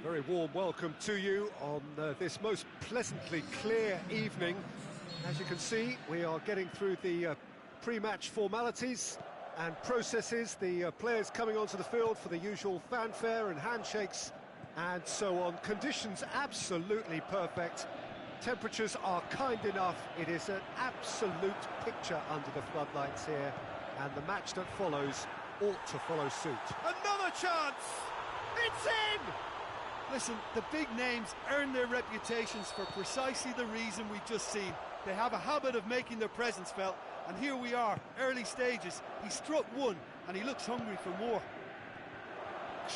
Very warm welcome to you on this most pleasantly clear evening. As you can see, we are getting through the pre-match formalities and processes, the players coming onto the field for the usual fanfare and handshakes and so on. Conditions absolutely perfect. Temperatures are kind enough. It is an absolute picture under the floodlights here, and the match that follows ought to follow suit. Another chance! It's in! Listen, the big names earn their reputations for precisely the reason we've just seen. They have a habit of making their presence felt, and here we are, early stages. He struck one, and he looks hungry for more.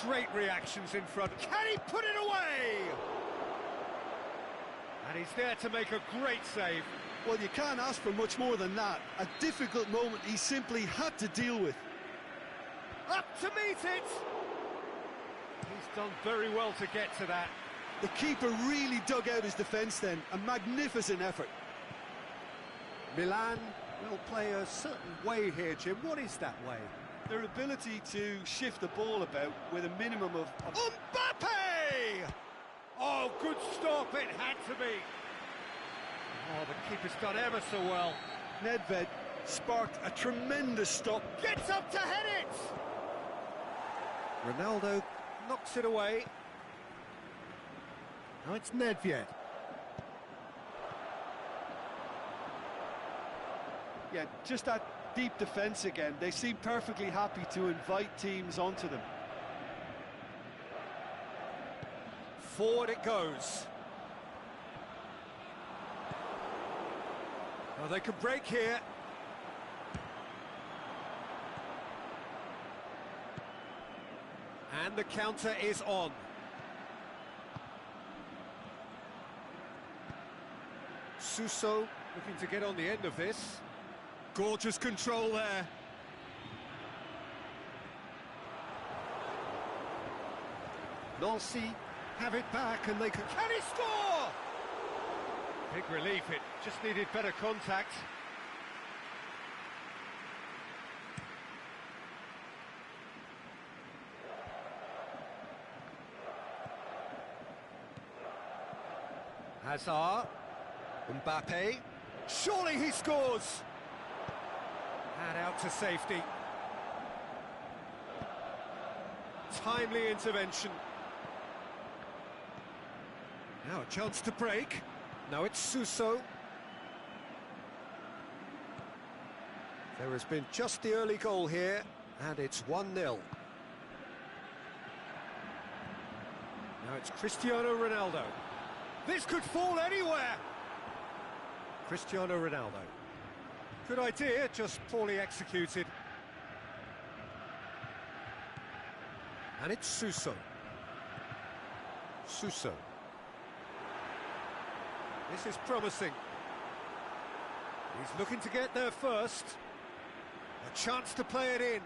Great reactions in front. Can he put it away? And he's there to make a great save. Well, you can't ask for much more than that. A difficult moment he simply had to deal with. Up to meet it! He's done very well to get to that. The keeper really dug out his defence then. A magnificent effort. Milan will play a certain way here, Jim. What is that way? Their ability to shift the ball about with a minimum of... Mbappe! Oh, good stop, it had to be. Oh, the keeper's done ever so well. Nedved sparked a tremendous stop. Gets up to head it! Ronaldo knocks it away. Now it's Nedved. Yeah, just that deep defence again. They seem perfectly happy to invite teams onto them. Forward it goes. Well, they can break here. And the counter is on. Suso looking to get on the end of this. Gorgeous control there. Nancy have it back and they can he score? Big relief, it just needed better contact. Hazard, Mbappe, surely he scores! And out to safety. Timely intervention. Now a chance to break. Now it's Suso. There has been just the early goal here, and it's 1-0. Now it's Cristiano Ronaldo. This could fall anywhere! Cristiano Ronaldo. Good idea, just poorly executed. And it's Suso. Suso. This is promising. He's looking to get there first. A chance to play it in.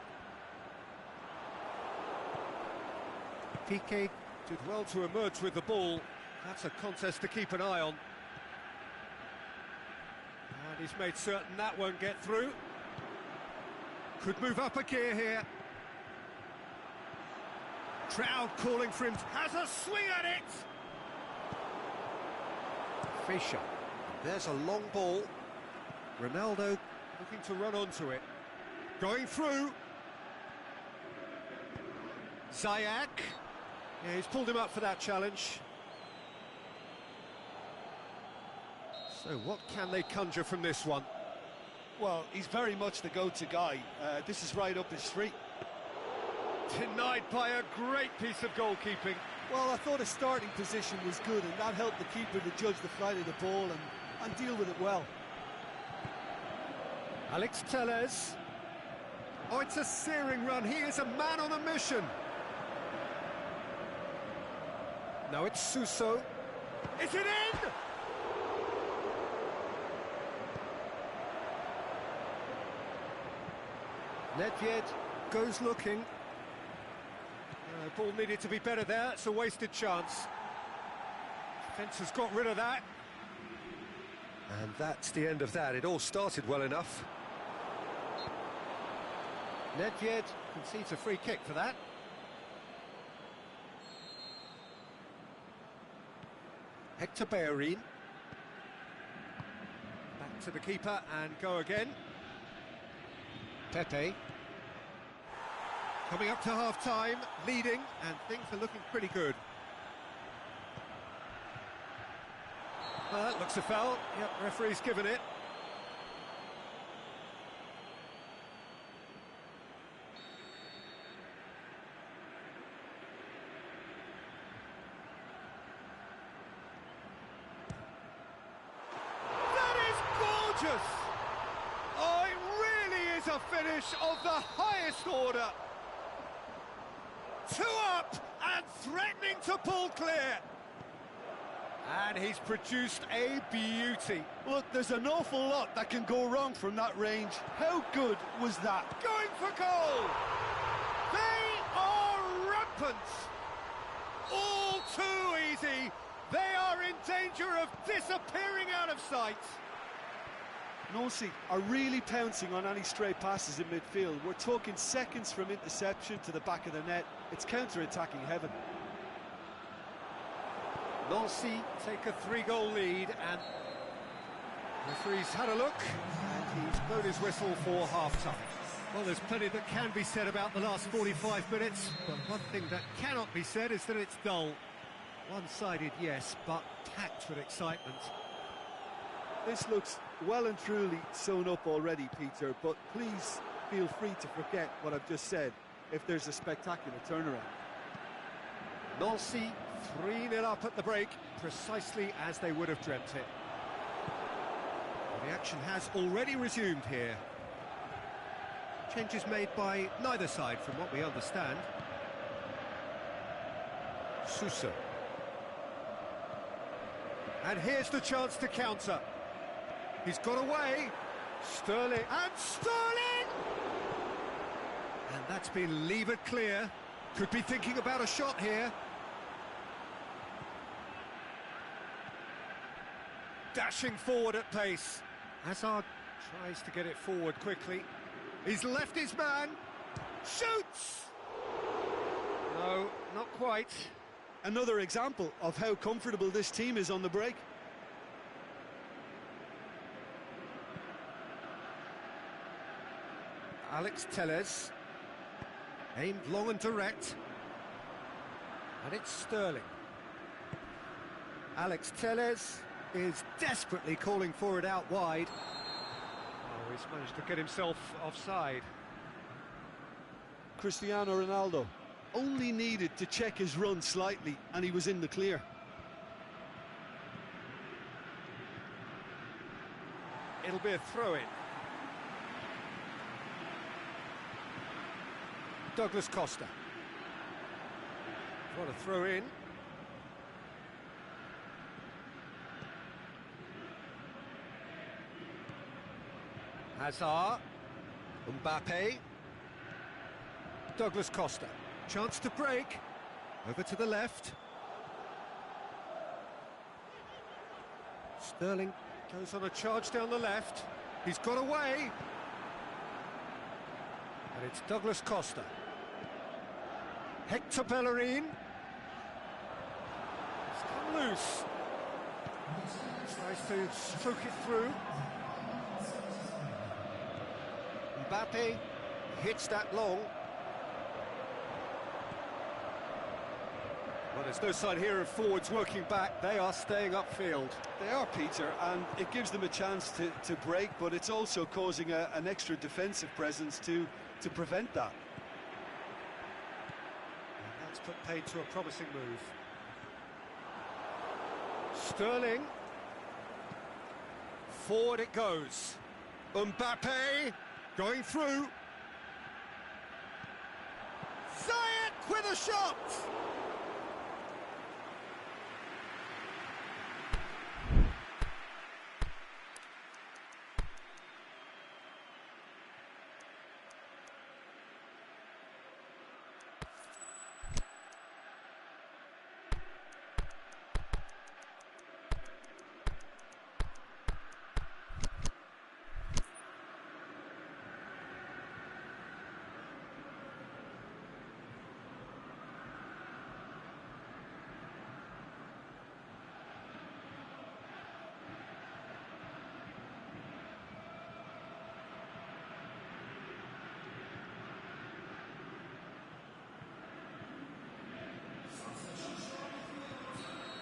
Piqué did well to emerge with the ball. That's a contest to keep an eye on. And he's made certain that won't get through. Could move up a gear here. Crowd calling for him. Has a swing at it! Fischer. There's a long ball. Ronaldo looking to run onto it. Going through. Ziyech. Yeah, he's pulled him up for that challenge. So what can they conjure from this one? Well, he's very much the go-to guy. This is right up his street. Denied by a great piece of goalkeeping. Well, I thought his starting position was good, and that helped the keeper to judge the flight of the ball and deal with it well. Alex Telles. Oh, it's a searing run. He is a man on a mission. Now it's Suso. Is it in? Nedved goes looking. Ball needed to be better there. It's a wasted chance. Defence has got rid of that. And that's the end of that. It all started well enough. Nedved concedes a free kick for that. Hector Bellerin. Back to the keeper and go again. Pepe. Coming up to half-time, leading, and things are looking pretty good. That looks a foul. Yep, referee's given it. Oh, it really is a finish of the highest order. 2 up and threatening to pull clear. And he's produced a beauty. Look, there's an awful lot that can go wrong from that range. How good was that? Going for goal. They are rampant. All too easy. They are in danger of disappearing out of sight. Nosy are really pouncing on any stray passes in midfield. We're talking seconds from interception to the back of the net. It's counter-attacking heaven. Nancy take a 3-goal lead, and the referee's had a look, and he's blown his whistle for half-time. Well, there's plenty that can be said about the last 45 minutes, but one thing that cannot be said is that it's dull. One-sided, yes, but packed with excitement. This looks well and truly sewn up already, Peter, but please feel free to forget what I've just said if there's a spectacular turnaround. Nancy 3-0 up at the break, precisely as they would have dreamt it. Well, the action has already resumed here. Changes made by neither side, from what we understand. Sousa. And here's the chance to counter. He's got away. Sterling. And Sterling! And that's been levered clear. Could be thinking about a shot here. Dashing forward at pace. Hazard tries to get it forward quickly. He's left his man. Shoots! No, not quite. Another example of how comfortable this team is on the break. Alex Telles, aimed long and direct, and it's Sterling. Alex Telles is desperately calling for it out wide. Oh, he's managed to get himself offside. Cristiano Ronaldo only needed to check his run slightly and he was in the clear. It'll be a throw-in. Douglas Costa. What a throw-in. Hazard. Mbappe. Douglas Costa. Chance to break. Over to the left. Sterling goes on a charge down the left. He's got away. And it's Douglas Costa. Hector Bellerin. It's come loose. Tries to stroke it through. Mbappe hits that long. Well, there's no sign here of forwards working back. They are staying upfield. They are, Peter, and it gives them a chance to break, but it's also causing an extra defensive presence to prevent that. And that's put paid to a promising move. Sterling. Forward it goes. Mbappe going through. Ziyech with a shot!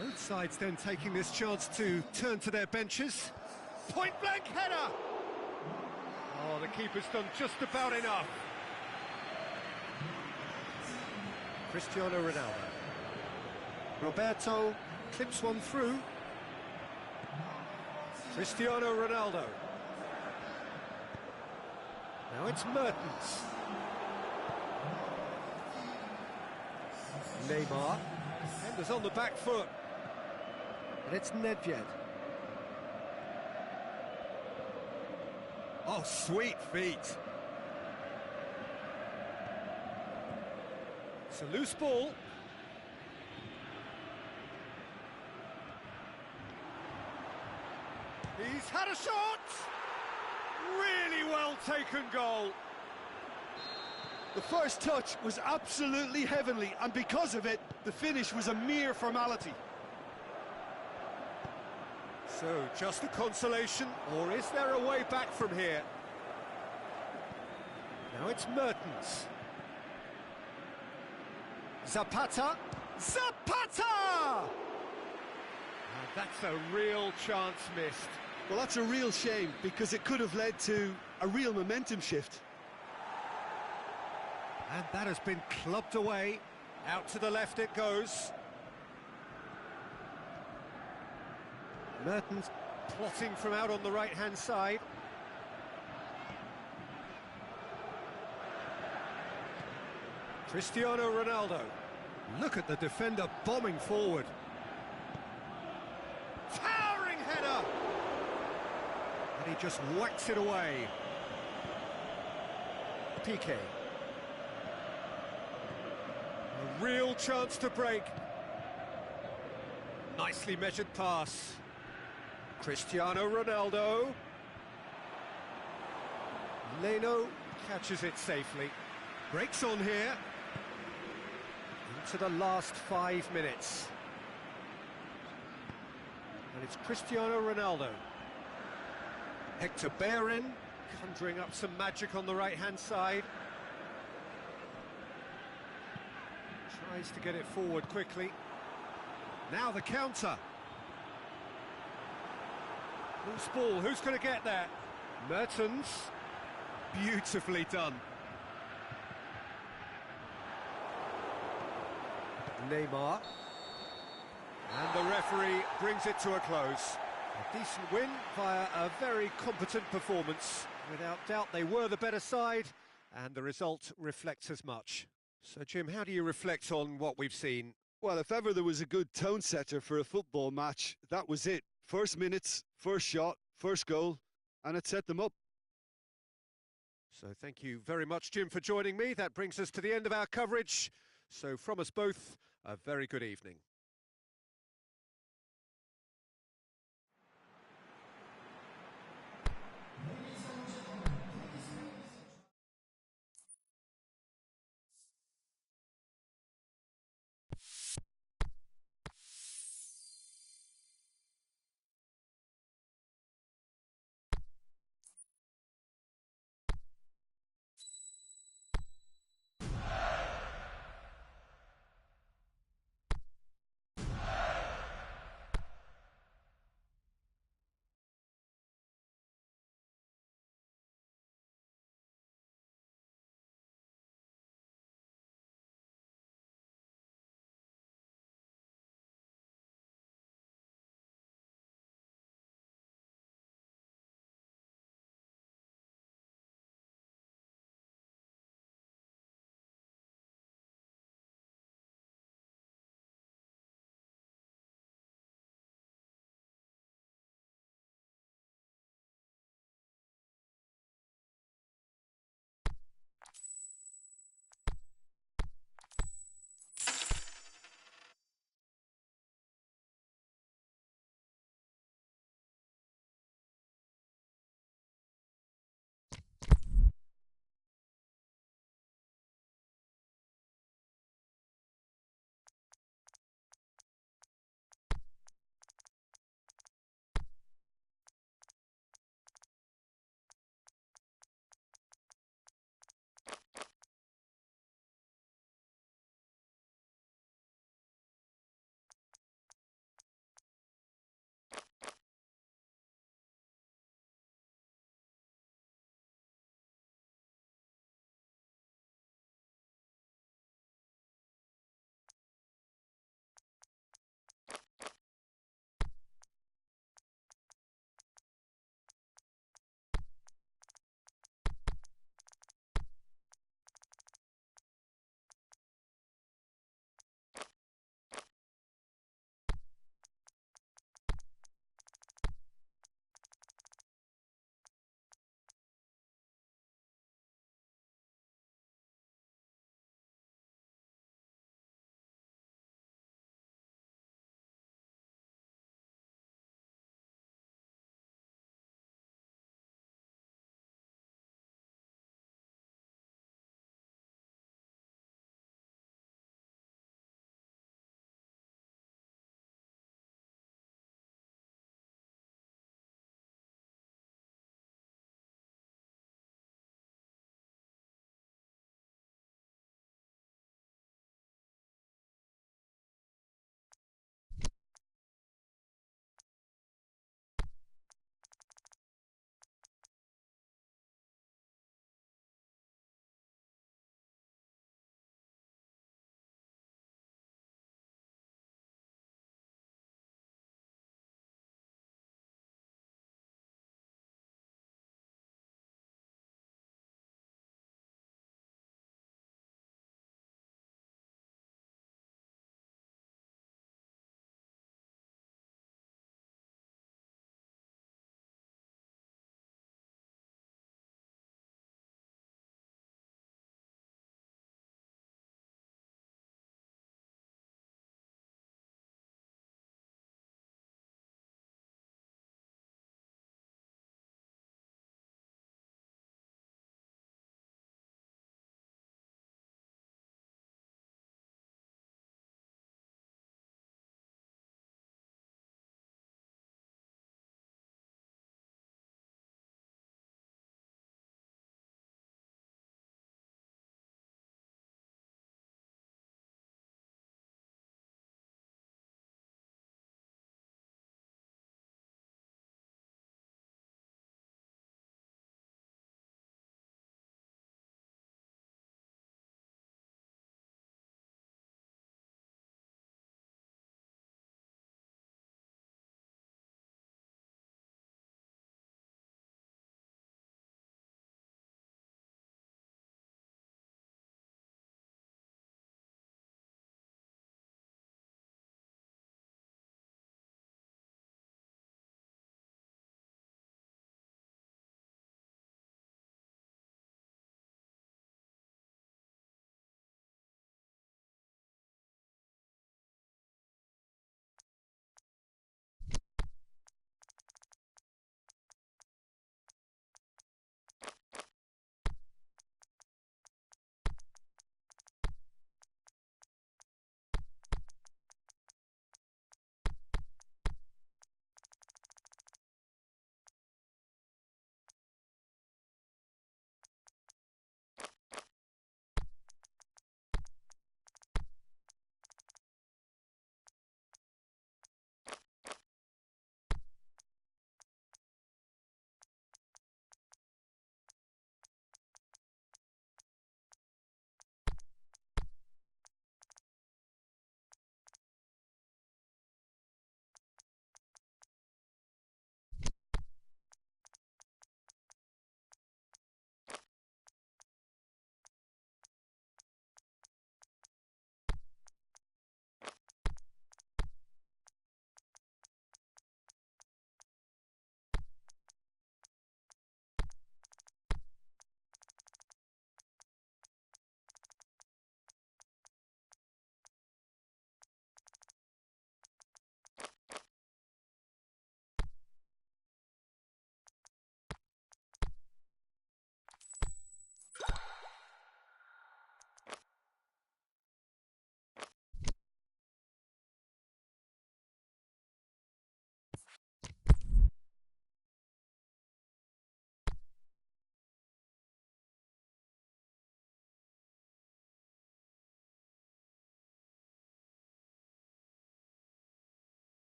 Both sides then taking this chance to turn to their benches. Point-blank header! Oh, the keeper's done just about enough. Cristiano Ronaldo. Roberto clips one through. Cristiano Ronaldo. Now it's Mertens. Neymar. Defenders on the back foot. And it's Nedved. Oh, sweet feet. It's a loose ball. He's had a shot! Really well taken goal. The first touch was absolutely heavenly, and because of it, the finish was a mere formality. So, just a consolation, or is there a way back from here? Now it's Mertens. Zapata. Zapata! And that's a real chance missed. Well, that's a real shame, because it could have led to a real momentum shift. And that has been clubbed away. Out to the left it goes. Mertens plotting from out on the right-hand side. Cristiano Ronaldo. Look at the defender bombing forward. Towering header! And he just whacks it away. Piqué. A real chance to break. Nicely measured pass. Cristiano Ronaldo. Leno catches it safely. Breaks on here. Into the last 5 minutes. And it's Cristiano Ronaldo. Hector Bellerin conjuring up some magic on the right-hand side. Tries to get it forward quickly. Now the counter. Loose ball, who's going to get there? Mertens. Beautifully done. Neymar. And the referee brings it to a close. A decent win via a very competent performance. Without doubt, they were the better side, and the result reflects as much. So, Jim, how do you reflect on what we've seen? Well, if ever there was a good tone setter for a football match, that was it. First minutes, first shot, first goal, and it set them up. So thank you very much, Jim, for joining me. That brings us to the end of our coverage. So from us both, a very good evening.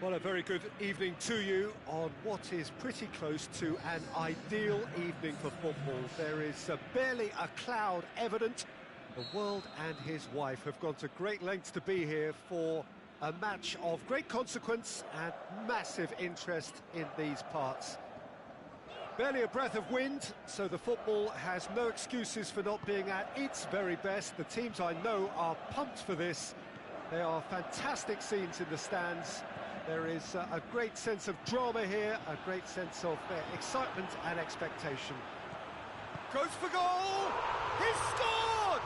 Well, a very good evening to you on what is pretty close to an ideal evening for football. There is barely a cloud evident. The world and his wife have gone to great lengths to be here for a match of great consequence and massive interest in these parts. Barely a breath of wind, so the football has no excuses for not being at its very best. The teams I know are pumped for this. There are fantastic scenes in the stands. There is a great sense of drama here, a great sense of excitement and expectation. Goes for goal! He's scored!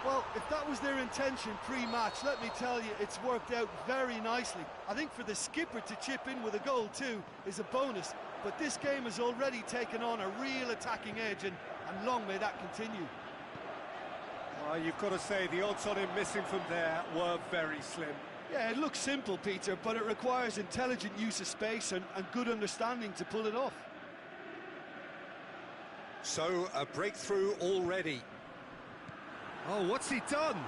Well, if that was their intention pre-match, let me tell you, it's worked out very nicely. I think for the skipper to chip in with a goal too is a bonus, but this game has already taken on a real attacking edge, and long may that continue. Well, you've got to say the odds on him missing from there were very slim. Yeah, it looks simple, Peter, but it requires intelligent use of space and good understanding to pull it off. So, a breakthrough already. Oh, what's he done?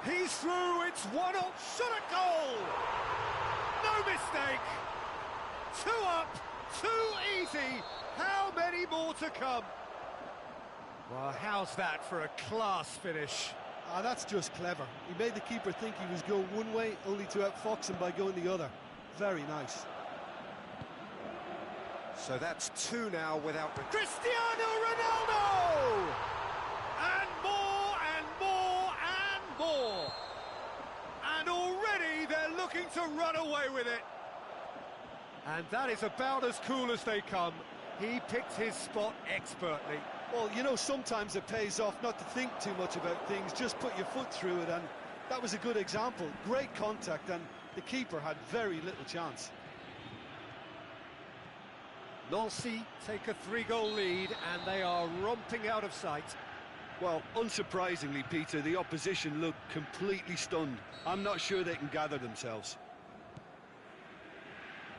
He's through, it's 1-0, shot at goal! No mistake! 2 up, 2 easy, how many more to come? Well, how's that for a class finish? Ah, that's just clever. He made the keeper think he was going one way, only to outfox him by going the other. Very nice. So that's 2 now without... Cristiano Ronaldo! And more, and more, and more! And already they're looking to run away with it. And that is about as cool as they come. He picked his spot expertly. Well, you know, sometimes it pays off not to think too much about things, just put your foot through it, and that was a good example. Great contact, and the keeper had very little chance. Nancy take a 3-goal lead, and they are romping out of sight. Well, unsurprisingly, Peter, the opposition look completely stunned. I'm not sure they can gather themselves.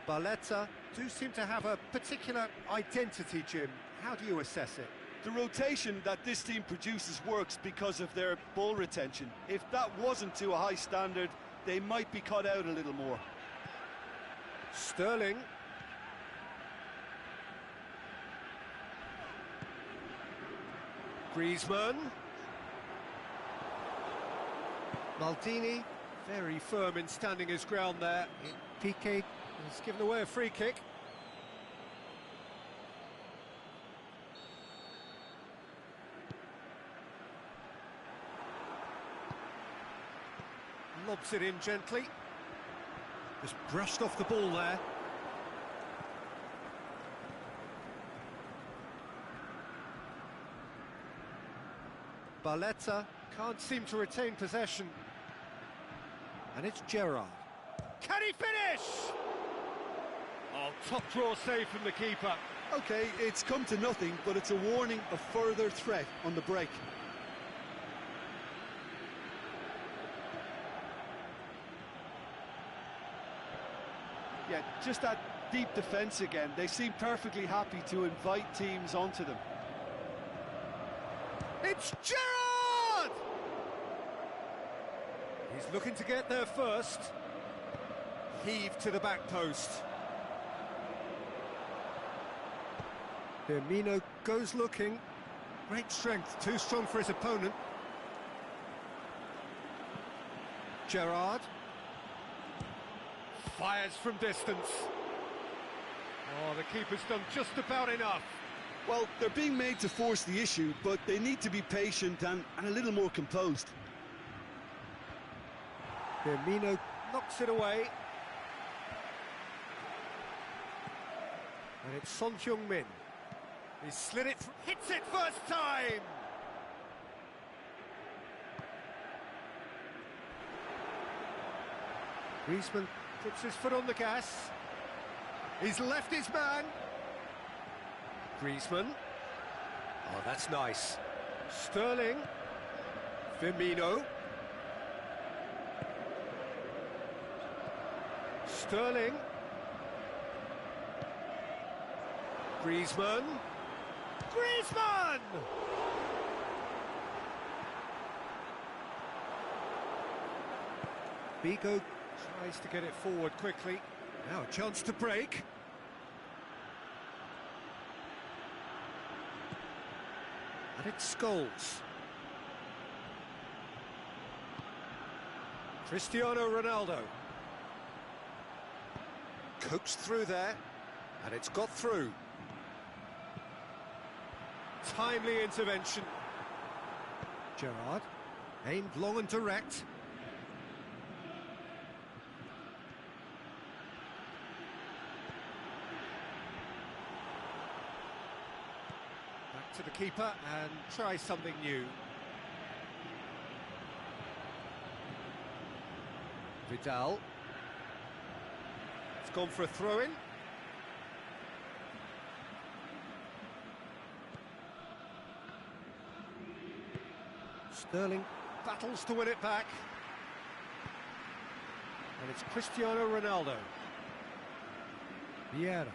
Barletta do seem to have a particular identity, Jim. How do you assess it? The rotation that this team produces works because of their ball retention. If that wasn't to a high standard, they might be cut out a little more. Sterling. Griezmann. Maldini, very firm in standing his ground there. Piqué has given away a free kick. Lobs it in gently. Just brushed off the ball there. Barletta can't seem to retain possession. And it's Gerrard. Can he finish? Oh, top draw save from the keeper. Okay, it's come to nothing, but it's a warning of further threat on the break. Yeah, just that deep defence again. They seem perfectly happy to invite teams onto them. It's Gerrard! He's looking to get there first. Heave to the back post. Firmino goes looking. Great strength, too strong for his opponent. Gerrard. Fires from distance. Oh, the keeper's done just about enough. Well, they're being made to force the issue, but they need to be patient and a little more composed. Firmino knocks it away. And it's Son Heung-min. He slid it, hits it first time! Griezmann puts his foot on the gas. He's left his man. Griezmann. Oh, that's nice. Sterling. Firmino. Sterling. Griezmann. Griezmann! Vigo tries to get it forward quickly. Now a chance to break. And it's Scholes. Cristiano Ronaldo. Coaxed through there, and it's got through. Timely intervention. Gerrard, aimed long and direct. Back to the keeper and try something new. Vidal. It's gone for a throw-in. Sterling battles to win it back. And it's Cristiano Ronaldo. Vieira.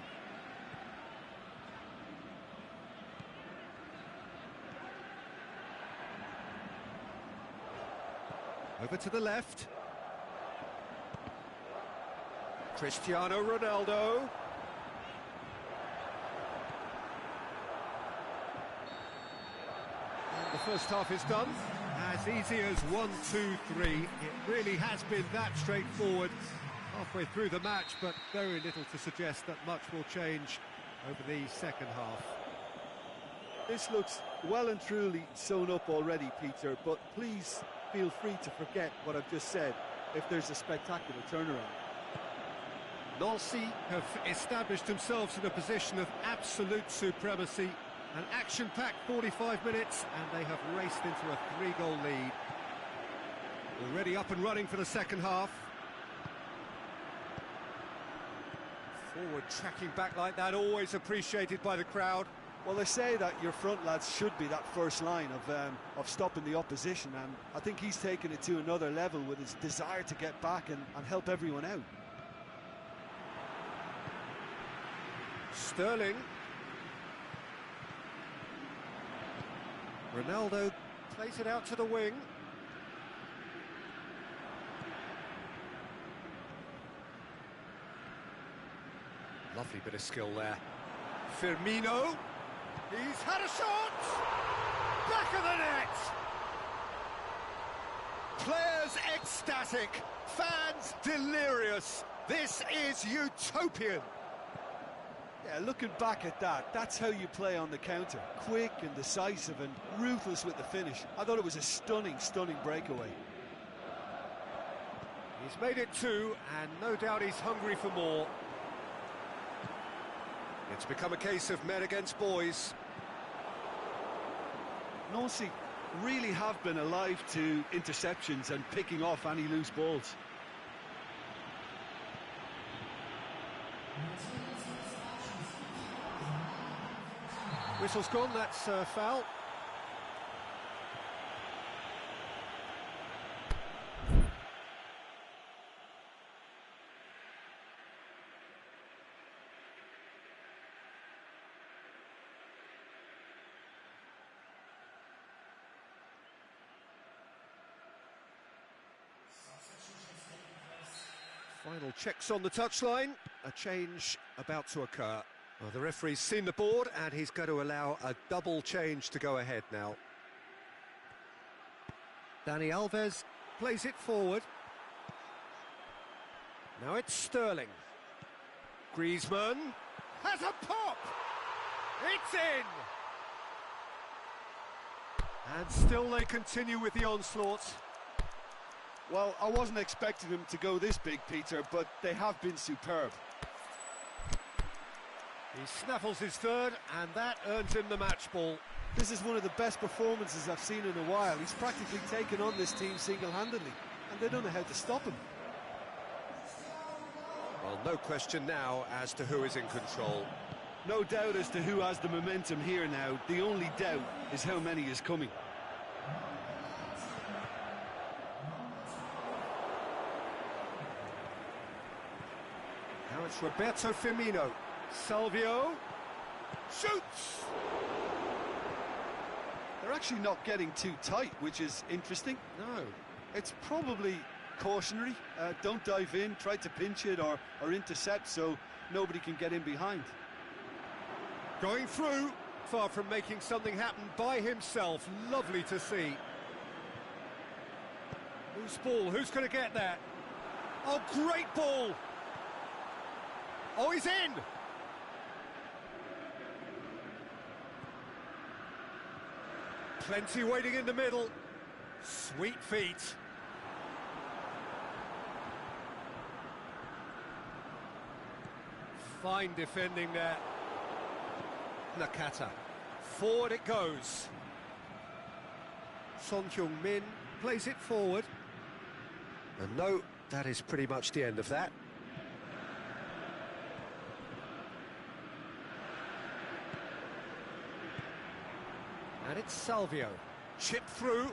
Over to the left. Cristiano Ronaldo. And the first half is done. As easy as 1, 2, 3. It really has been that straightforward halfway through the match, but very little to suggest that much will change over the second half. This looks well and truly sewn up already, Peter, but please feel free to forget what I've just said if there's a spectacular turnaround. Nancy have established themselves in a position of absolute supremacy. An action-packed 45 minutes, and they have raced into a 3-goal lead. Already up and running for the second half. Forward tracking back like that, always appreciated by the crowd. Well, they say that your front lads should be that first line of stopping the opposition, and I think he's taken it to another level with his desire to get back and help everyone out. Sterling. Ronaldo plays it out to the wing. Lovely bit of skill there. Firmino. He's had a shot! Back of the net! Players ecstatic, fans delirious. This is utopian. Yeah, looking back at that, that's how you play on the counter. Quick and decisive and ruthless with the finish. I thought it was a stunning, stunning breakaway. He's made it 2, and no doubt he's hungry for more. It's become a case of men against boys. Nancy really have been alive to interceptions and picking off any loose balls. Whistle's gone, that's a foul. Final checks on the touchline, a change about to occur. Well, the referee's seen the board and he's going to allow a double change to go ahead now. Dani Alves plays it forward. Now it's Sterling. Griezmann has a pop! It's in! And still they continue with the onslaught. Well, I wasn't expecting them to go this big, Peter, but they have been superb. He snaffles his third, and that earns him the match ball. This is one of the best performances I've seen in a while. He's practically taken on this team single-handedly, and they don't know how to stop him. Well, no question now as to who is in control. No doubt as to who has the momentum here now. The only doubt is how many is coming. Now it's Roberto Firmino. Salvio shoots! They're actually not getting too tight, which is interesting. No. It's probably cautionary. Don't dive in, try to pinch it or intercept so nobody can get in behind. Going through, far from making something happen by himself. Lovely to see. Loose ball, who's going to get that? Oh, great ball! Oh, he's in! Plenty waiting in the middle. Sweet feet. Fine defending there. Nakata. Forward it goes. Son Heung-min plays it forward. And no, that is pretty much the end of that. And it's Salvio. Chip through.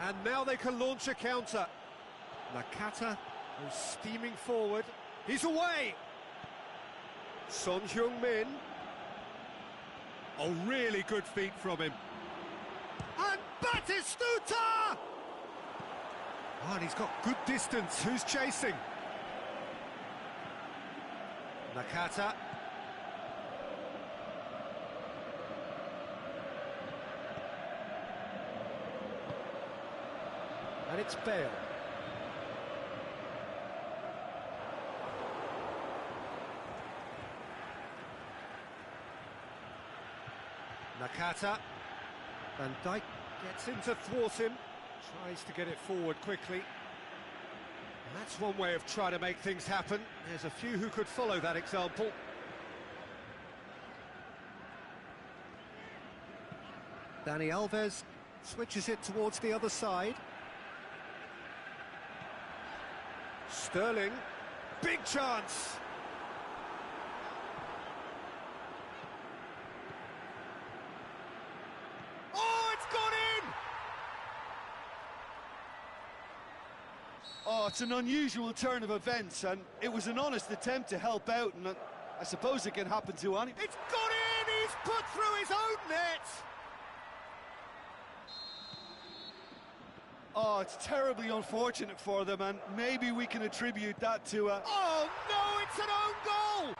And now they can launch a counter. Nakata is steaming forward. He's away! Son Heung-min. Oh, really good feet from him. And Batistuta! Oh, and he's got good distance. Who's chasing? Nakata. And it's Bale. Nakata. Van Dijk gets in to thwart him, tries to get it forward quickly. And that's one way of trying to make things happen. There's a few who could follow that example. Dani Alves switches it towards the other side. Sterling, big chance! Oh, it's an unusual turn of events, and it was an honest attempt to help out, and I suppose it can happen to anyone. It's gone in! He's put through his own net! Oh, it's terribly unfortunate for them, and maybe we can attribute that to a... Oh, no, it's an own goal!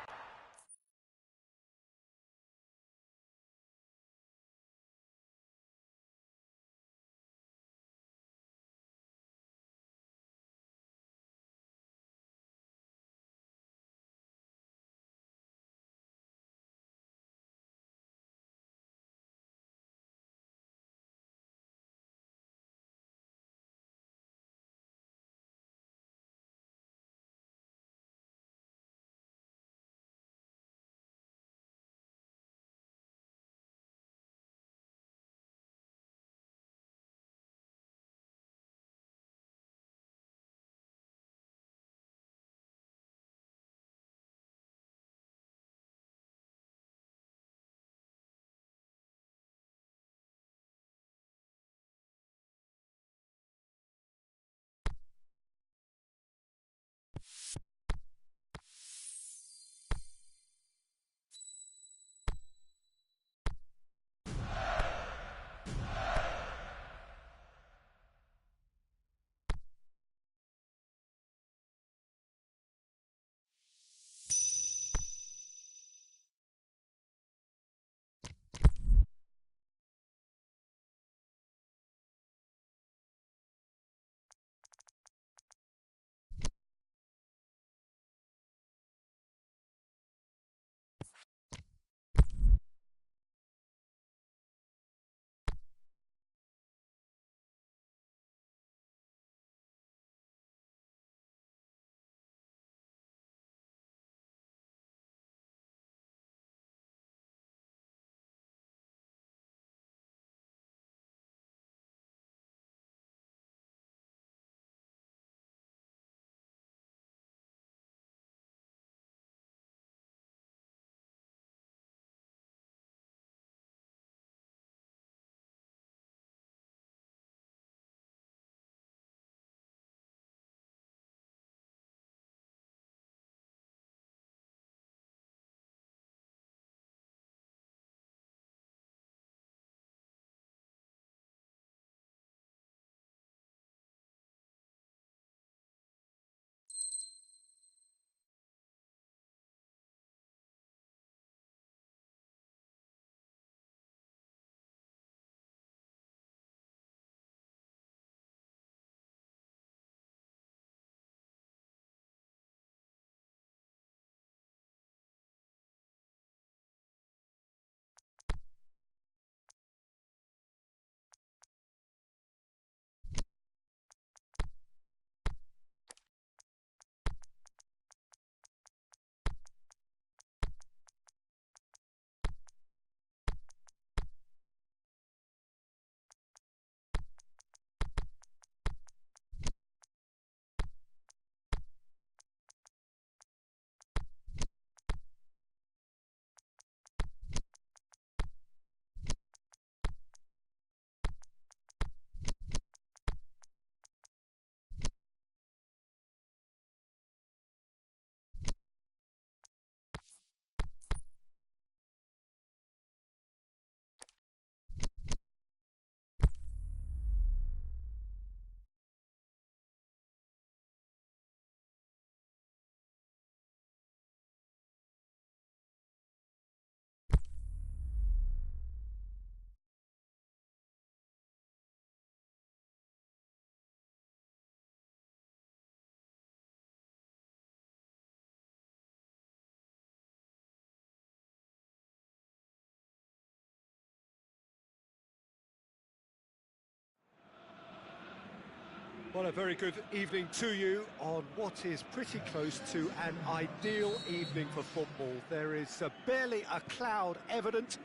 Well, a very good evening to you on what is pretty close to an ideal evening for football. There is barely a cloud evident.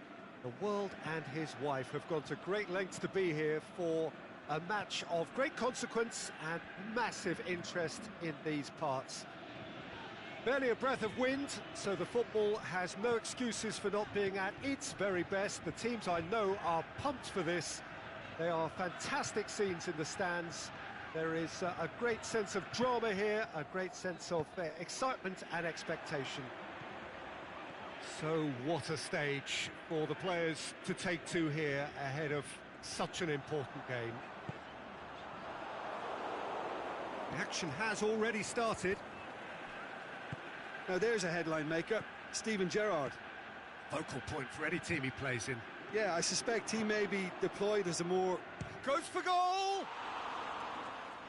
The world and his wife have gone to great lengths to be here for a match of great consequence and massive interest in these parts. Barely a breath of wind, so the football has no excuses for not being at its very best. The teams I know are pumped for this. They are fantastic scenes in the stands. There is a great sense of drama here, a great sense of excitement and expectation. So what a stage for the players to take to here ahead of such an important game. The action has already started. Now there's a headline maker, Steven Gerrard. Focal point for any team he plays in. Yeah, I suspect he may be deployed as a more... Goes for goal!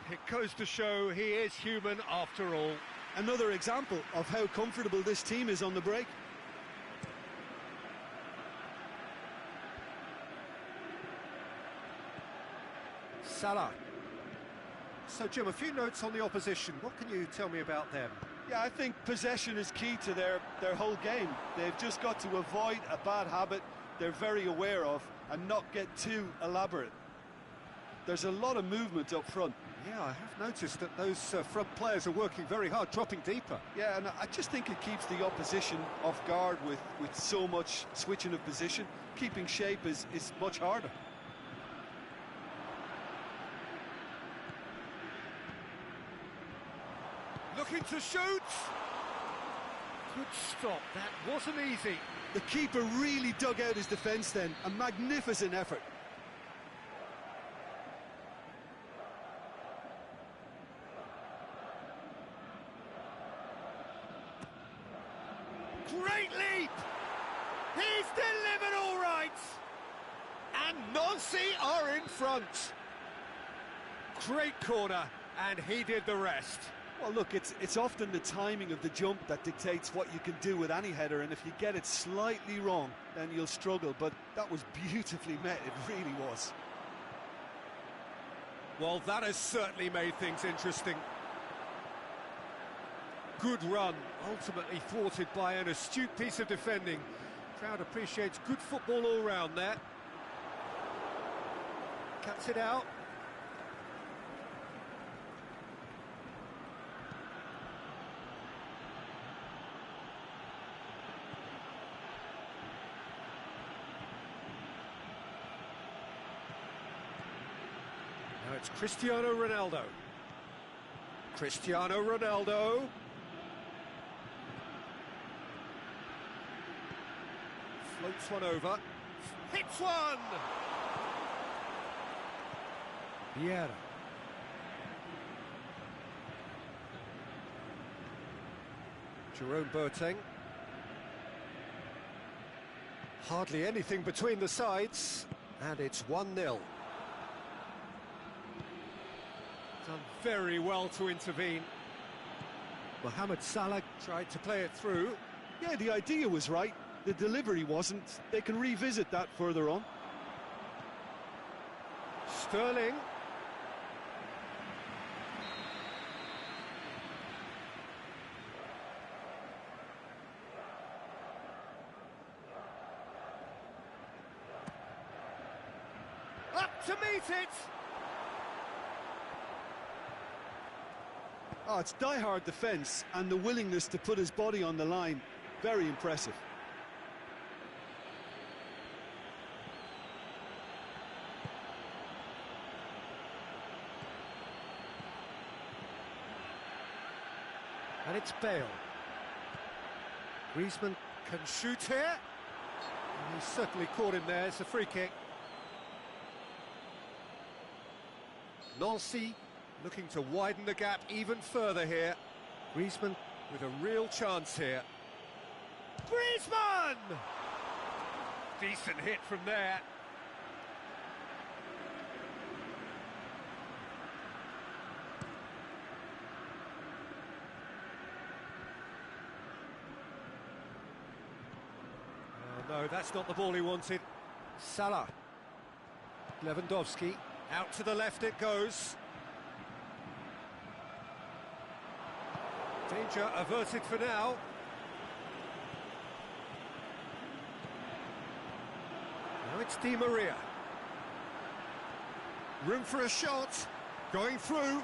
It goes to show he is human after all. Another example of how comfortable this team is on the break. Salah. So, Jim, a few notes on the opposition. What can you tell me about them? Yeah, I think possession is key to their whole game. They've just got to avoid a bad habit they're very aware of and not get too elaborate. There's a lot of movement up front. Yeah, I have noticed that those front players are working very hard, dropping deeper. Yeah, and I just think it keeps the opposition off guard with so much switching of position. Keeping shape is much harder. Looking to shoot! Good stop, that wasn't easy. The keeper really dug out his defence then, a magnificent effort. Great leap! He's delivered all right! And Nancy are in front. Great corner, and he did the rest. Well, look, it's often the timing of the jump that dictates what you can do with any header, and if you get it slightly wrong, then you'll struggle, but that was beautifully met, it really was. Well, that has certainly made things interesting. Good run, ultimately thwarted by an astute piece of defending. Crowd appreciates good football all round there. Cuts it out. Now it's Cristiano Ronaldo. Cristiano Ronaldo. Floats one over. Hits one! Vieira. Jerome Boateng. Hardly anything between the sides, and it's 1-0. Done very well to intervene. Mohamed Salah tried to play it through. Yeah, the idea was right. The delivery wasn't. They can revisit that further on. Sterling. Up to meet it. Oh, it's die-hard defence and the willingness to put his body on the line. Very impressive. And it's Bale. Griezmann can shoot here. And he's certainly caught him there. It's a free kick. Nancy looking to widen the gap even further here. Griezmann with a real chance here. Griezmann! Decent hit from there. Oh, no, that's not the ball he wanted. Salah. Lewandowski. Out to the left it goes. Danger averted for now. Now it's Di Maria. Room for a shot. Going through.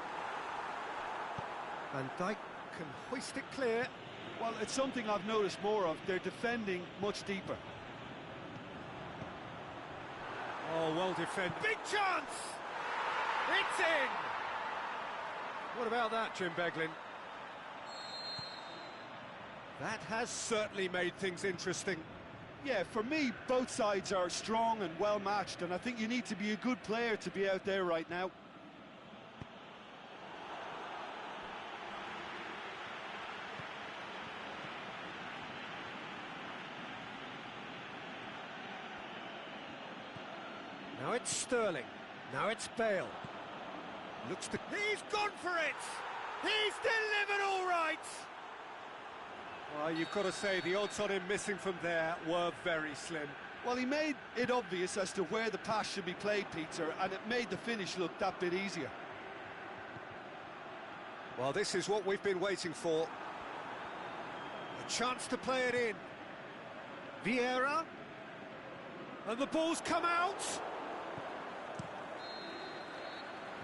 Van Dijk can hoist it clear. Well, it's something I've noticed more of. They're defending much deeper. Oh, well defended. Big chance! It's in! What about that, Jim Beglin? That has certainly made things interesting. Yeah, for me, both sides are strong and well matched, and I think you need to be a good player to be out there right now. Now it's Sterling. Now it's Bale. Looks to... He's gone for it! He's delivered all right! Well, you've got to say the odds on him missing from there were very slim. Well, he made it obvious as to where the pass should be played, Peter, and it made the finish look that bit easier. Well, this is what we've been waiting for. A chance to play it in. Vieira. And the ball's come out!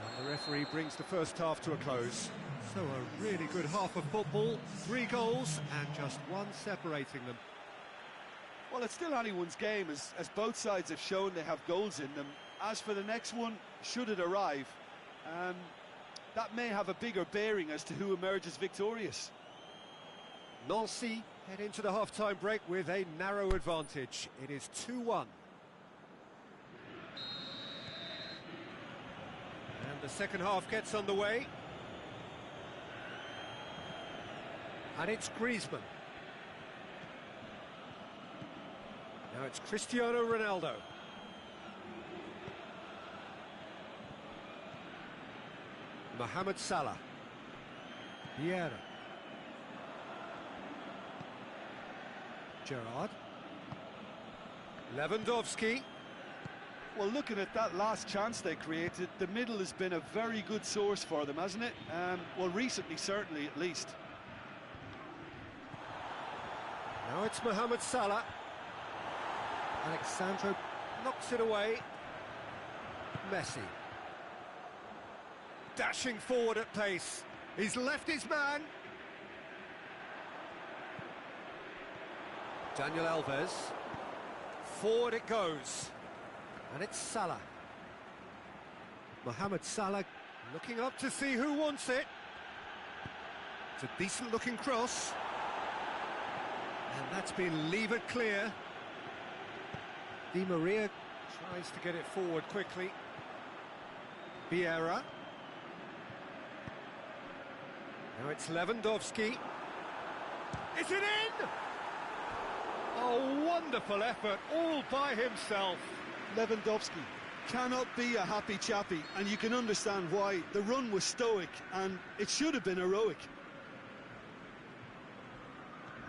And the referee brings the first half to a close. So a really good half of football, 3 goals and just one separating them. Well, it's still anyone's game, as both sides have shown they have goals in them. As for the next one, should it arrive, that may have a bigger bearing as to who emerges victorious. Nancy head into the half-time break with a narrow advantage. It is 2-1. And the second half gets underway. And it's Griezmann. Now it's Cristiano Ronaldo. Mohamed Salah. Vieira. Gerrard. Lewandowski. Well, looking at that last chance they created, the middle has been a very good source for them, hasn't it? Well, recently, certainly, at least. Now it's Mohamed Salah. Alexandro knocks it away. Messi. Dashing forward at pace. He's left his man. Daniel Alves. Forward it goes. And it's Salah. Mohamed Salah looking up to see who wants it. It's a decent looking cross. And that's been levered clear. Di Maria tries to get it forward quickly. Vieira. Now it's Lewandowski. Is it in? Oh, wonderful effort, all by himself. Lewandowski cannot be a happy chappy, and you can understand why. The run was stoic, and it should have been heroic.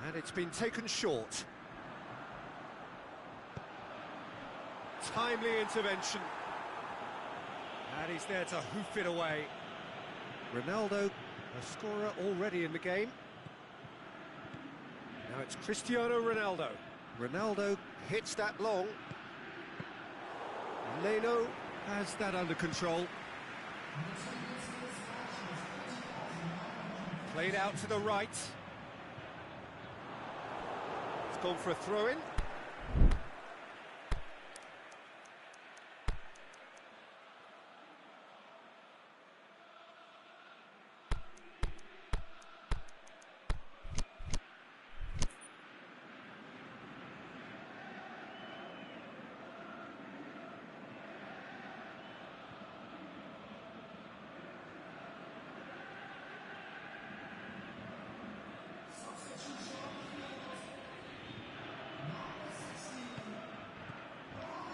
And it's been taken short. Timely intervention. And he's there to hoof it away. Ronaldo, a scorer already in the game. Now it's Cristiano Ronaldo. Ronaldo hits that long. Leno has that under control. Played out to the right. It's gone for a throw-in.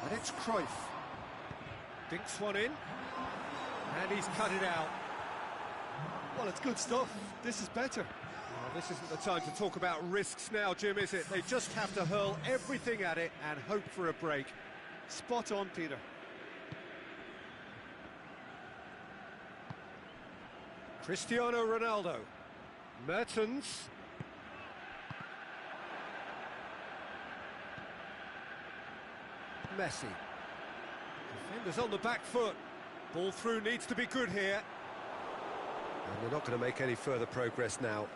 And it's Cruyff. Dinks one in. And he's cut it out. Well, it's good stuff. This is better. Well, this isn't the time to talk about risks now, Jim, is it? They just have to hurl everything at it and hope for a break. Spot on, Peter. Cristiano Ronaldo. Mertens. Messi. Defenders on the back foot. Ball through needs to be good here. And they're not going to make any further progress now.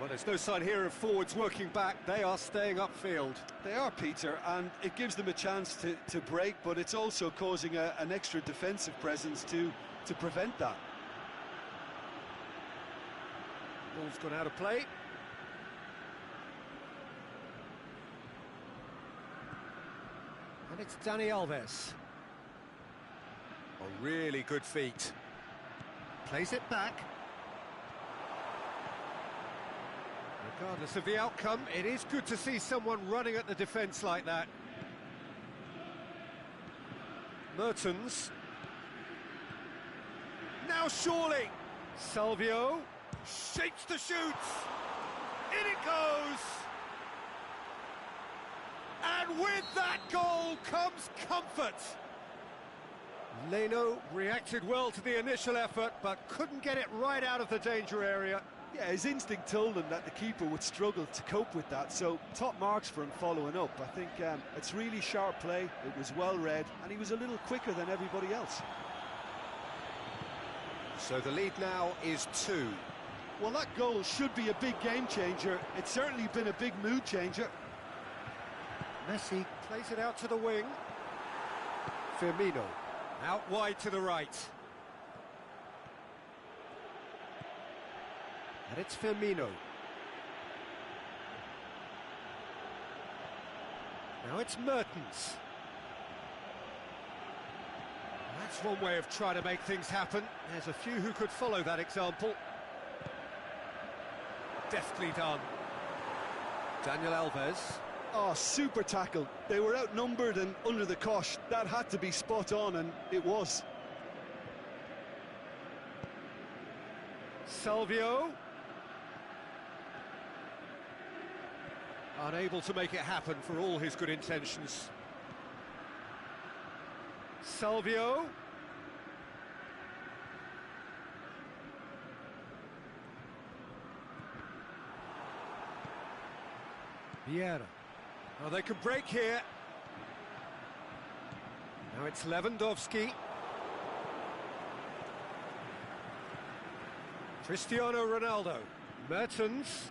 Well, there's no sign here of forwards working back. They are staying upfield. They are, Peter, and it gives them a chance to break, but it's also causing an extra defensive presence to prevent that. Ball's gone out of play. And it's Dani Alves. A really good feet. Plays it back. Regardless of the outcome, it is good to see someone running at the defence like that. Mertens. Now surely. Salvio. Shapes to shoot. In it goes. And with that goal comes comfort. Leno reacted well to the initial effort, but couldn't get it right out of the danger area. Yeah, his instinct told him that the keeper would struggle to cope with that, so top marks for him following up. I think it's really sharp play, it was well read, and he was a little quicker than everybody else. So the lead now is 2. Well, that goal should be a big game changer. It's certainly been a big mood changer. Messi plays it out to the wing. Firmino out wide to the right. And it's Firmino. Now it's Mertens. That's one way of trying to make things happen. There's a few who could follow that example. Deftly done. Daniel Alves. Oh, super tackle. They were outnumbered and under the cosh. That had to be spot on, and it was. Salvio. Unable to make it happen for all his good intentions. Salvio. Vieira. Oh, they can break here. Now it's Lewandowski. Cristiano Ronaldo. Mertens.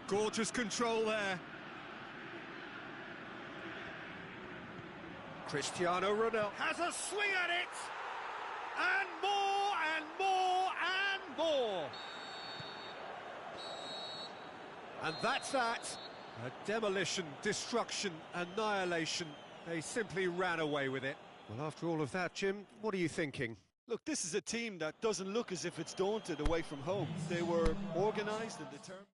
Gorgeous control there. Cristiano Ronaldo has a swing at it! And more and more and more! And that's that. A demolition, destruction, annihilation. They simply ran away with it. Well, after all of that, Jim, what are you thinking? Look, this is a team that doesn't look as if it's daunted away from home. They were organised and determined.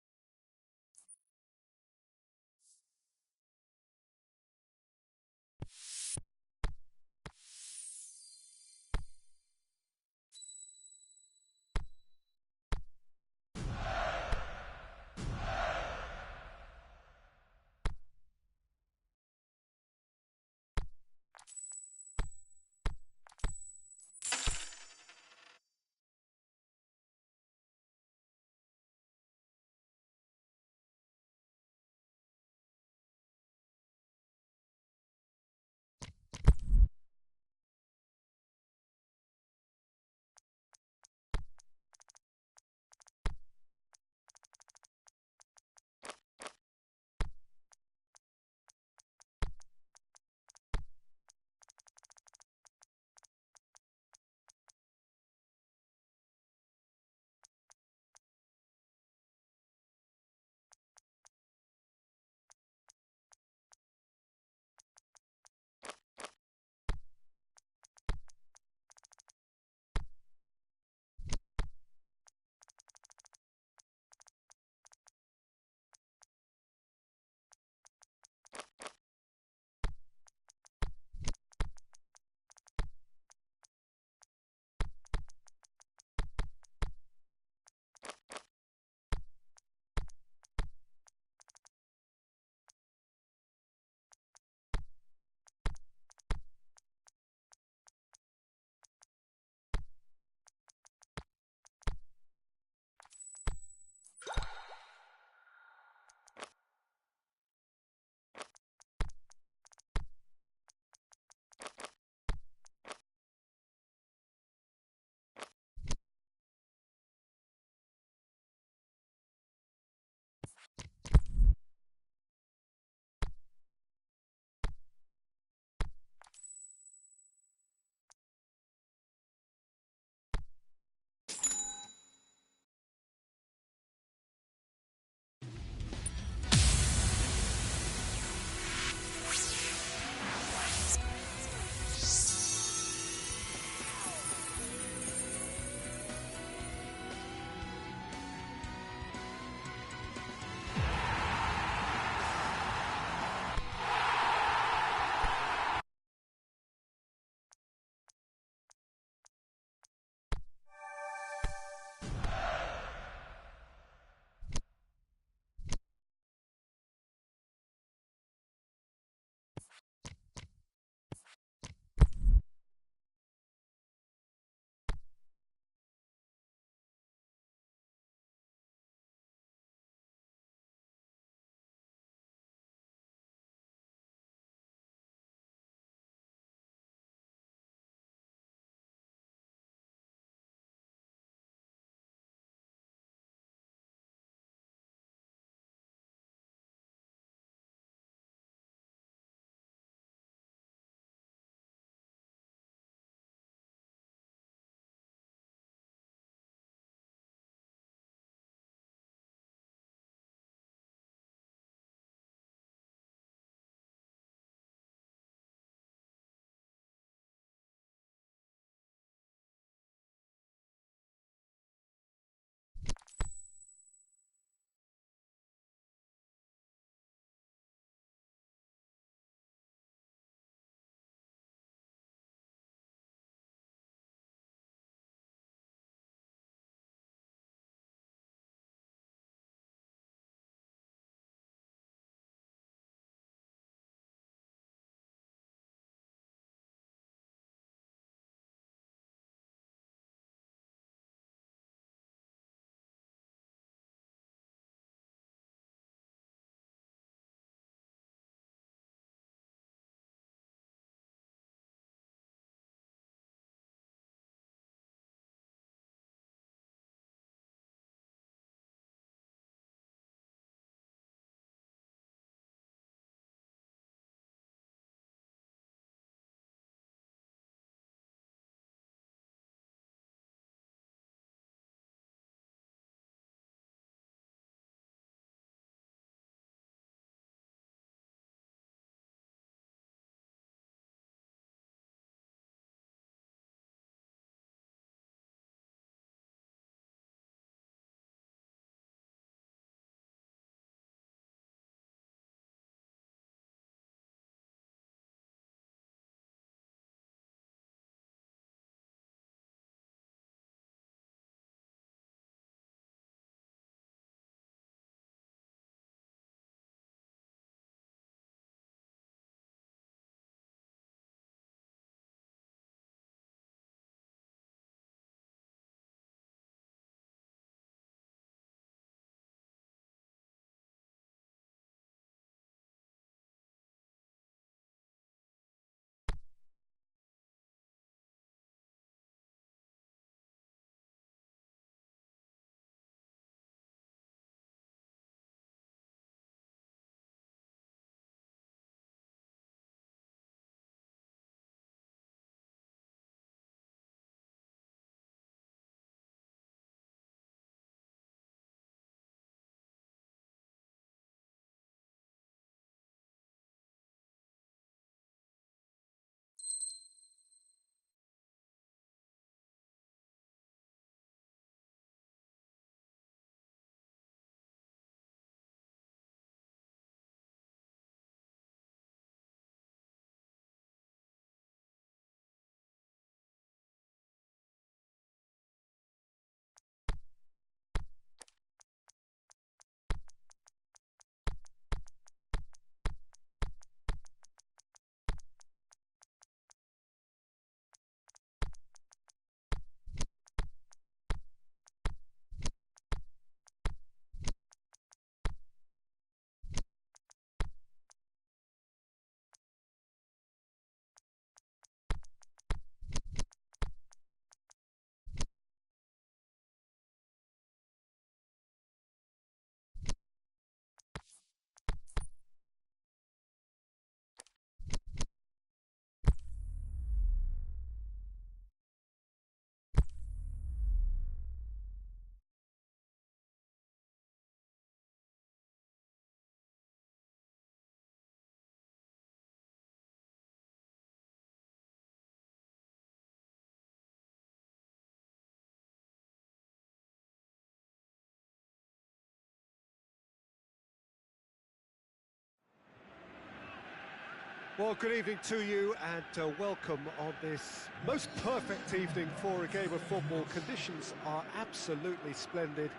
Well, good evening to you and welcome on this most perfect evening for a game of football. Conditions are absolutely splendid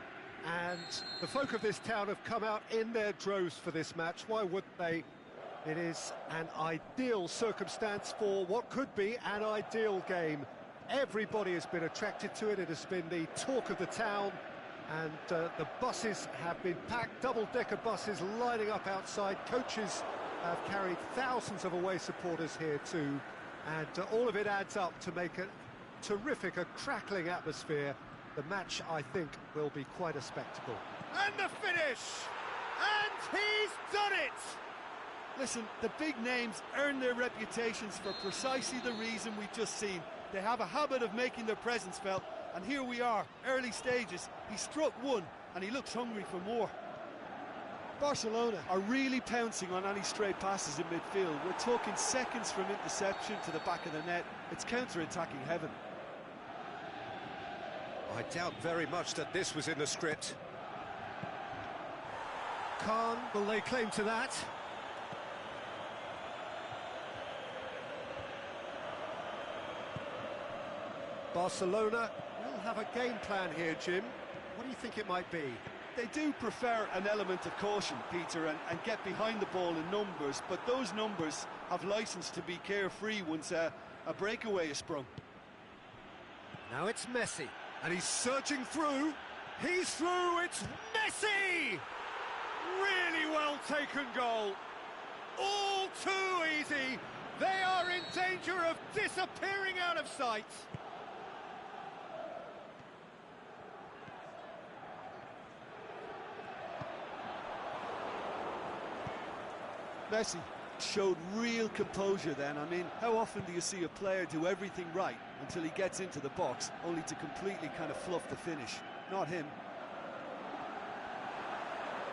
and the folk of this town have come out in their droves for this match. Why wouldn't they? It is an ideal circumstance for what could be an ideal game. Everybody has been attracted to it. It has been the talk of the town and the buses have been packed, double-decker buses lining up outside. Coaches have carried thousands of away supporters here too, and all of it adds up to make a terrific, a crackling atmosphere. The match, I think, will be quite a spectacle. And the finish! And he's done it! Listen, the big names earn their reputations for precisely the reason we've just seen. They have a habit of making their presence felt, and here we are, early stages. He struck one, and he looks hungry for more. Barcelona are really pouncing on any stray passes in midfield. We're talking seconds from interception to the back of the net. It's counter-attacking heaven. I doubt very much that this was in the script. Khan will lay claim to that. Barcelona will have a game plan here, Jim. What do you think it might be? They do prefer an element of caution, Peter, and get behind the ball in numbers, but those numbers have licence to be carefree once a breakaway is sprung. Now it's Messi, and he's surging through. He's through, it's Messi! Really well taken goal. All too easy. They are in danger of disappearing out of sight. Messi showed real composure then. I mean, how often do you see a player do everything right until he gets into the box, only to completely kind of fluff the finish? Not him.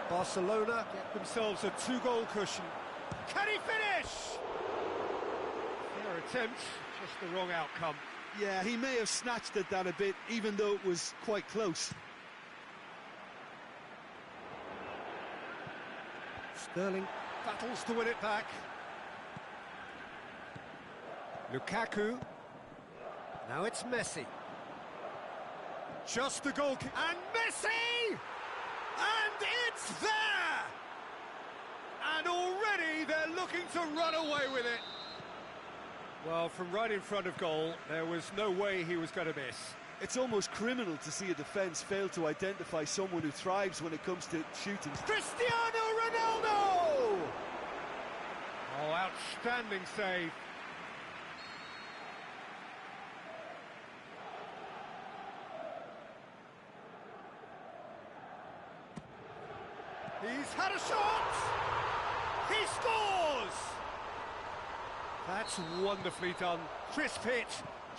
Barcelona get themselves a two-goal cushion. Can he finish? Fair attempt, just the wrong outcome. Yeah, he may have snatched at that a bit, even though it was quite close. Sterling battles to win it back. Lukaku. Now it's Messi. Just the goal kick. And Messi! And it's there! And already they're looking to run away with it. Well, from right in front of goal, there was no way he was going to miss. It's almost criminal to see a defence fail to identify someone who thrives when it comes to shooting. Cristiano Ronaldo! Oh, outstanding save. He's had a shot! He scores! That's wonderfully done. Crisp hit,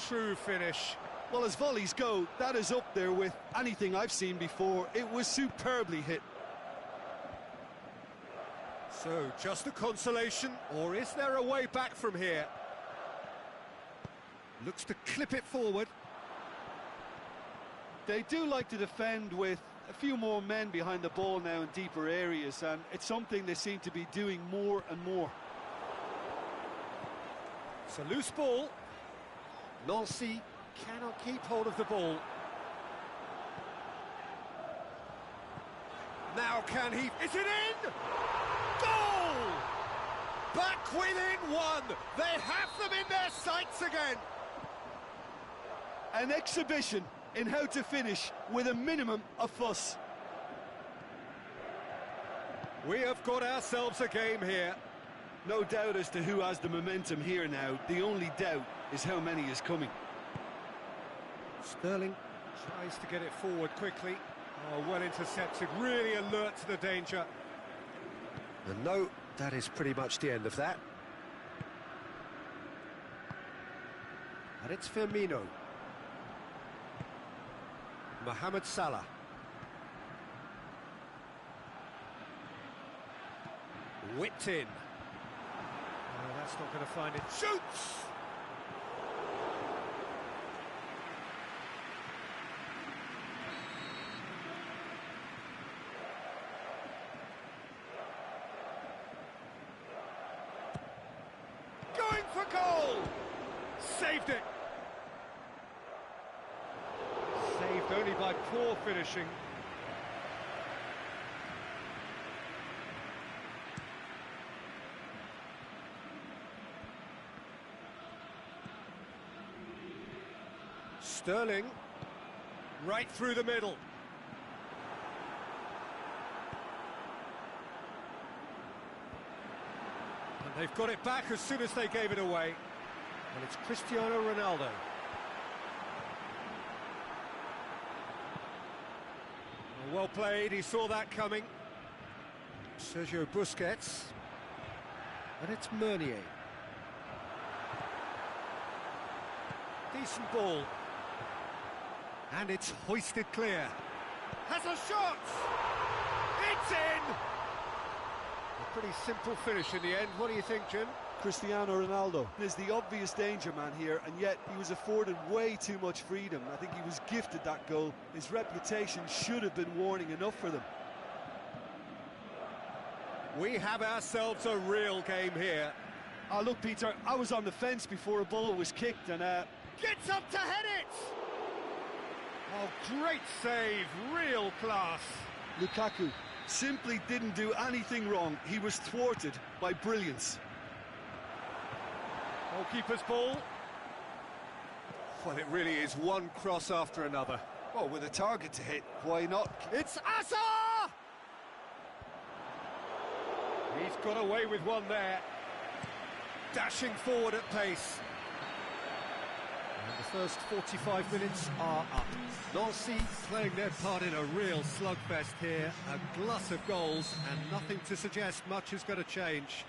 true finish. Well, as volleys go, that is up there with anything I've seen before. It was superbly hit. So, just a consolation, or is there a way back from here? Looks to clip it forward. They do like to defend with a few more men behind the ball now in deeper areas, and it's something they seem to be doing more and more. It's a loose ball. Nancy cannot keep hold of the ball. Now can he... Is it in? Goal! Back within one. They have them in their sights again. An exhibition in how to finish with a minimum of fuss. We have got ourselves a game here. No doubt as to who has the momentum here now. The only doubt is how many is coming. Sterling tries to get it forward quickly. Oh, well intercepted, really alert to the danger. And no, that is pretty much the end of that. And it's Firmino. Mohamed Salah. Whipped in. Oh, that's not going to find it. Shoots! saved it! Saved only by poor finishing. Sterling, right through the middle. And they've got it back as soon as they gave it away. And it's Cristiano Ronaldo. Well played, he saw that coming. Sergio Busquets. And it's Meunier. Decent ball. And it's hoisted clear. Has a shot! It's in! A pretty simple finish in the end. What do you think, Jim? Cristiano Ronaldo is the obvious danger man here, and yet he was afforded way too much freedom. I think he was gifted that goal. His reputation should have been warning enough for them. We have ourselves a real game here. Oh, look, Peter, I was on the fence before a ball was kicked, and gets up to head it! Oh, great save, real class. Lukaku simply didn't do anything wrong. He was thwarted by brilliance. Goalkeeper's ball. Well, it really is one cross after another. Oh, with a target to hit, why not? It's Asa! He's got away with one there. Dashing forward at pace. And the first 45 minutes are up. Nancy playing their part in a real slugfest here. A glut of goals and nothing to suggest much is going to change.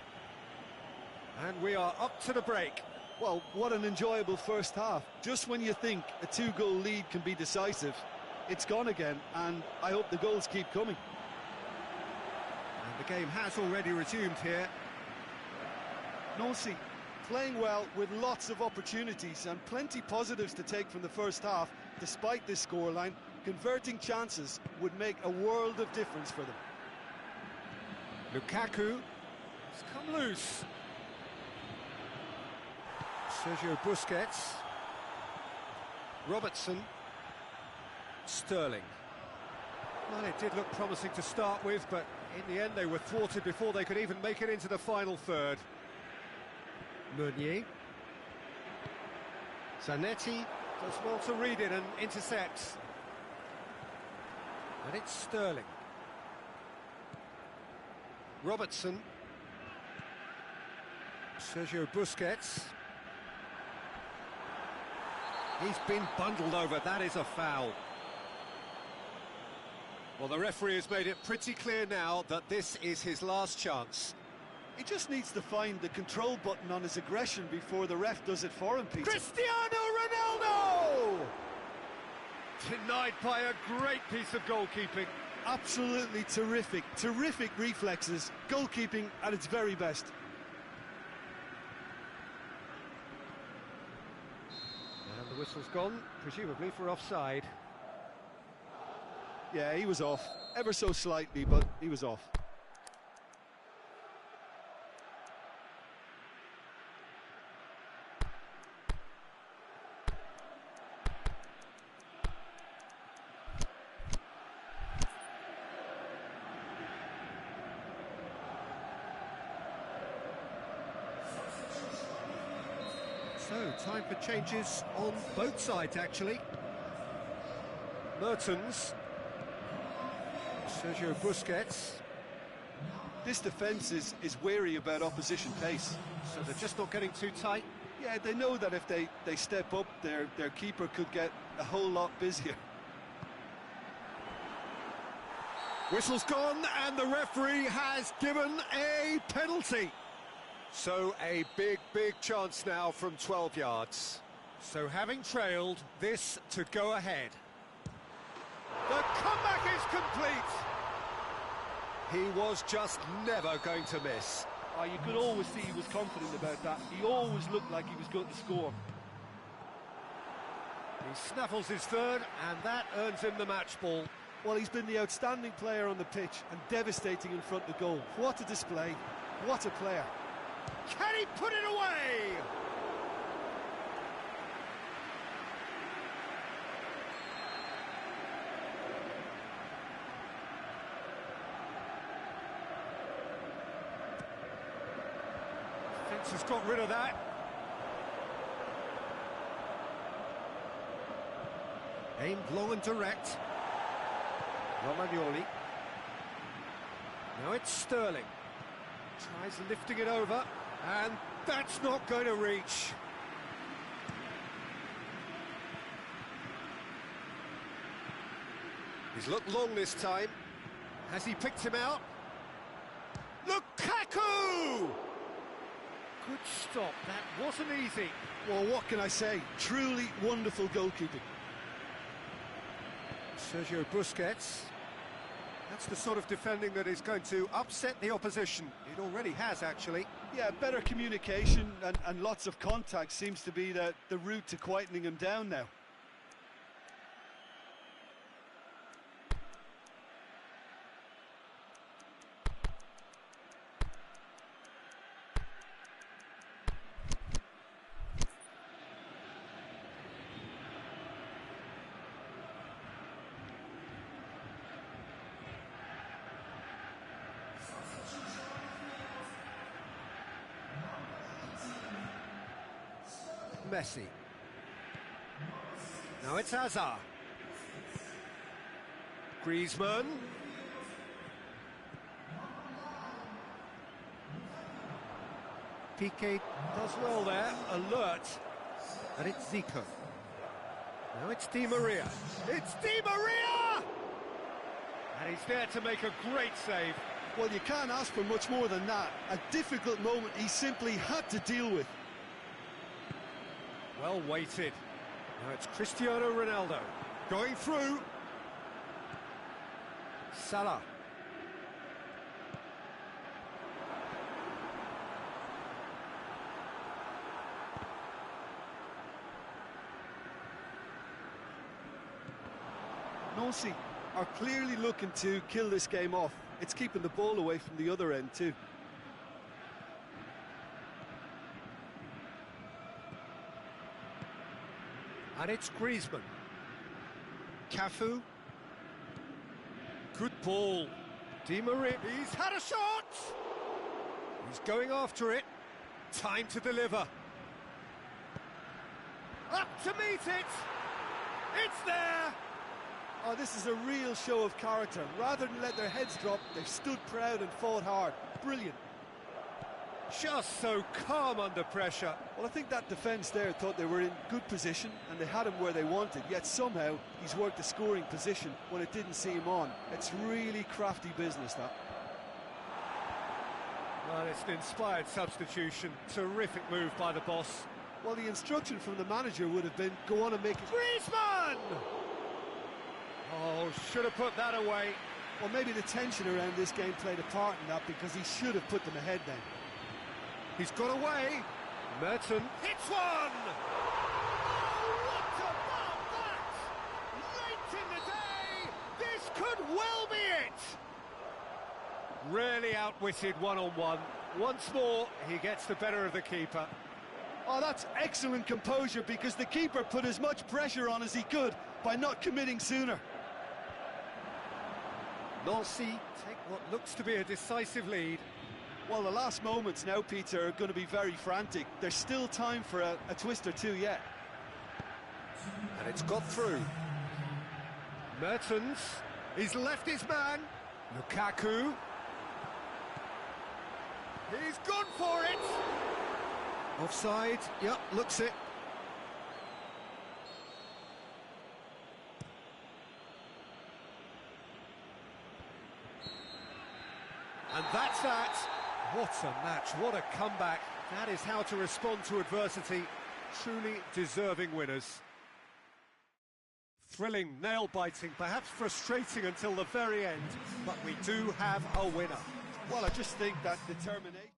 And we are up to the break. Well, what an enjoyable first half. Just when you think a two-goal lead can be decisive, it's gone again, and I hope the goals keep coming. And the game has already resumed here. Nancy playing well with lots of opportunities and plenty positives to take from the first half. Despite this scoreline, converting chances would make a world of difference for them. Lukaku has come loose. Sergio Busquets. Robertson. Sterling. Well, it did look promising to start with, but in the end they were thwarted before they could even make it into the final third. Meunier. Zanetti does well to read it and intercepts. And it's Sterling. Robertson. Sergio Busquets. He's been bundled over, that is a foul. Well, the referee has made it pretty clear now that this is his last chance. He just needs to find the control button on his aggression before the ref does it for him, Peter. Cristiano Ronaldo! Denied by a great piece of goalkeeping. Absolutely terrific, terrific reflexes, goalkeeping at its very best. And the whistle's gone, presumably for offside. Yeah, he was off, ever so slightly, but he was off. So, time for changes on both sides, actually. Mertens. Sergio Busquets. This defence is wary about opposition pace. So they're just not getting too tight? Yeah, they know that if they step up, their keeper could get a whole lot busier. Whistle's gone, and the referee has given a penalty. So a big chance now from 12 yards. So having trailed, this to go ahead. The comeback is complete. He was just never going to miss. Oh, you could always see he was confident about that. He always looked like he was going to score. He snaffles his third, and that earns him the match ball. Well, he's been the outstanding player on the pitch and devastating in front of goal. What a display. What a player. Can he put it away? has got rid of that. Aimed long and direct. Romagnoli. Now it's Sterling. Tries lifting it over, and that's not going to reach. He's looked long this time. Has he picked him out? Lukaku! Good stop, that wasn't easy. Well, what can I say? Truly wonderful goalkeeping. Sergio Busquets. That's the sort of defending that is going to upset the opposition. It already has, actually. Yeah, better communication and lots of contact seems to be the route to quietening him down now. Messi. Now it's Hazard. Griezmann. Piqué does well there, alert. And it's Zico. Now it's Di Maria. It's Di Maria! And he's there to make a great save. Well, you can't ask for much more than that. A difficult moment he simply had to deal with. Well weighted. Now it's Cristiano Ronaldo going through. Salah. Nancy are clearly looking to kill this game off. It's keeping the ball away from the other end too. And it's Griezmann. Cafu. Good ball. Di Maria. He's had a shot! He's going after it. Time to deliver. Up to meet it! It's there! Oh, this is a real show of character. Rather than let their heads drop, they've stood proud and fought hard. Brilliant. Just so calm under pressure. Well, I think that defence there thought they were in good position and they had him where they wanted, yet somehow he's worked a scoring position when it didn't see him on. It's really crafty business, that. Well, it's an inspired substitution. Terrific move by the boss. Well, the instruction from the manager would have been, go on and make it... Griezmann! Oh, should have put that away. Well, maybe the tension around this game played a part in that because he should have put them ahead then. He's got away. Merton hits one! Oh, what about that? Late in the day, this could well be it! Really outwitted one-on-one. Once more, he gets the better of the keeper. Oh, that's excellent composure because the keeper put as much pressure on as he could by not committing sooner. Nancy take what looks to be a decisive lead. Well, the last moments now, Peter, are going to be very frantic. There's still time for a twist or two yet. And it's got through. Mertens, he's left his man. Lukaku. He's gone for it. Offside, yep, looks it. And that's that. What a match, what a comeback. That is how to respond to adversity. Truly deserving winners. Thrilling, nail-biting, perhaps frustrating until the very end, but we do have a winner. Well, I just think that determination...